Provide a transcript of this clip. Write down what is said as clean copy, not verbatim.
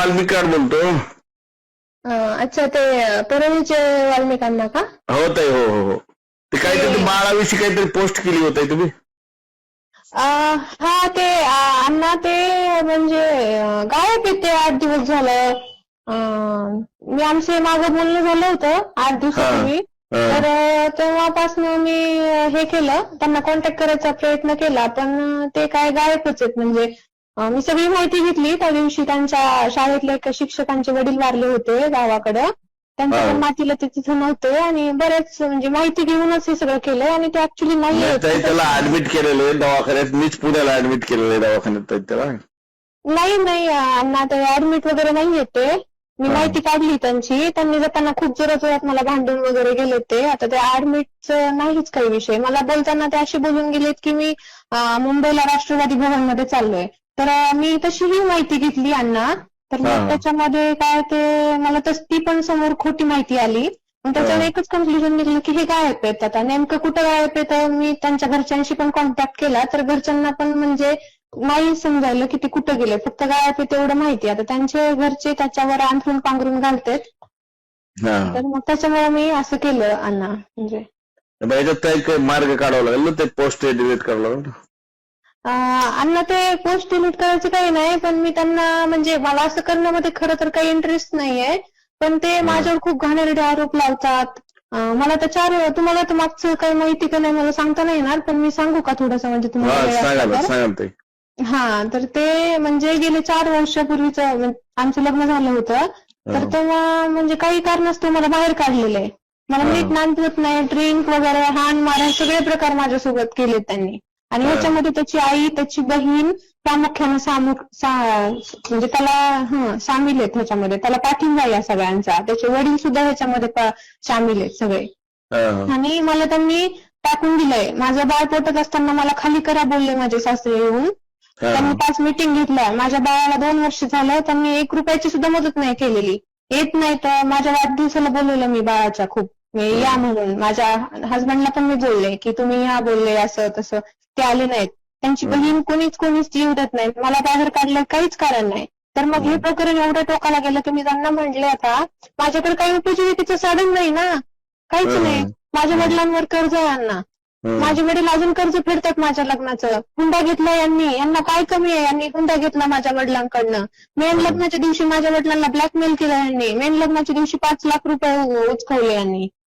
Valmik card बोलतो. अच्छा, ते परळीचे वाल्मिकांना का? हो ताई, हो हो हो. ते काहीतरी बाळाविषयी काहीतरी पोस्ट केली होती तुम्ही. हा, ते अण्णा ते म्हणजे गायब आहे ते 8 दिवस झालं. मी आमचे मागं बोलणं झालं होतं 8 दिवसापूर्वी. तर तेव्हापासून मी हे केलं, त्यांना कॉन्टॅक्ट करायचा प्रयत्न केला, पण ते काय गायबच आहेत. म्हणजे मी सगळी माहिती घेतली त्या दिवशी. त्यांच्या शाळेतले एका शिक्षकांचे वडील वारले होते गावाकडं. त्यांच्या पण मातीला ते तिथं नव्हते आणि बरेच म्हणजे माहिती घेऊनच हे सगळं केलंय आणि ते ऍक्च्युली नाहीये. त्याला ऍडमिट केलेलं आहे दवाखान्यात. मीच पुण्याला ऍडमिट केलेलं आहे दवाखान्यात त्याला. नाही अण्णा, ते ऍडमिट वगैरे नाही येते. मी माहिती काढली त्यांची. त्यांनी जाताना खूप जोरात मला भांडून वगैरे गेले ते. आता ते ऍडमिटचं नाहीच काही विषय. मला बोलताना ते असे बोलून गेलेत की मी मुंबईला राष्ट्रवादी भवनमध्ये चाललोय. तर मी तशीही माहिती घेतली अण्णा. तर मग त्याच्यामध्ये काय ते मला ती पण समोर खोटी माहिती आली. मग त्याच्यावर एकच कन्क्लुजन निघलं की हे गायब आहेत. आता नेमकं कुठं गायब आहे, तर मी त्यांच्या घरच्यांशी पण कॉन्टॅक्ट केला. तर घरच्यांना पण म्हणजे नाही समजायला की ते कुठं गेले. फक्त गायब आहे तेवढं माहिती. आता त्यांचे घरचे त्याच्यावर अंथरून पांघरून घालतेत. तर मग त्याच्यामुळे मी असं केलं अण्णा. म्हणजे याच्यात काही मार्ग काढावा लागेल ना, ते पोस्ट डिलीट करावं लागेल. अण्णा, ते पोस्ट डिलीट करायचं काही नाही, पण मी त्यांना म्हणजे मला असं करण्यामध्ये खरं तर काही इंटरेस्ट नाहीये. पण ते माझ्यावर खूप घाणेरडे आरोप लावतात. मला तर तुम्हाला तर मागचं काही माहिती का नाही मला सांगता नाही येणार, पण मी सांगू का थोडंसं म्हणजे तुम्हाला वेळ असेल तर? हा, तर ते म्हणजे गेले 4 वर्षापूर्वीचं आमचं लग्न झालं होतं. तर तेव्हा म्हणजे काही कारणास्तव मला बाहेर काढलेलं आहे. मला नीट नांदवत नाही, ड्रिंक वगैरे, हाण मारा सगळे प्रकार माझ्यासोबत केले त्यांनी. आणि ह्याच्यामध्ये त्याची आई, त्याची बहीण प्रामुख्याने म्हणजे त्याला सामील आहेत ह्याच्यामध्ये. त्याला पाठिंबा या सगळ्यांचा. त्याचे वडील सुद्धा ह्याच्यामध्ये सामील आहेत सगळे. आणि मला त्यांनी टाकून दिलंय. माझं बाळ पोटात असताना मला खाली करा बोलले माझे सासरे येऊन. त्यांनी 5 मीटिंग घेतल्या. माझ्या बाळाला 2 वर्ष झालं. त्यांनी 1 रुपयाची सुद्धा मदत नाही केलेली. येत नाही तर माझ्या वाढदिवसाला बोलवलं मी बाळाच्या खूप. मी या म्हणून माझ्या हसबंडला पण मी बोलले की तुम्ही या बोलले असं तसं. ते आले नाहीत. त्यांची बहीण कोणीच जीव देत नाही. मला बाहेर काढलं काहीच कारण नाही. तर मग हे प्रकरण एवढ्या टोकाला गेलं की मी त्यांना म्हटले आता माझ्याकडे काही उपजीविकेचं साधन नाही ना, काहीच नाही. माझ्या वडिलांवर कर्ज आहे अण्णा. माझे वडील अजून कर्ज फेडतात माझ्या लग्नाचं. हुंडा घेतला यांना काय कमी आहे? यांनी हुंडा घेतला माझ्या वडिलांकडनं. मेन लग्नाच्या दिवशी माझ्या वडिलांना ब्लॅकमेल केलं यांनी. मेन लग्नाच्या दिवशी 5 लाख रुपये उचकवले यांनी.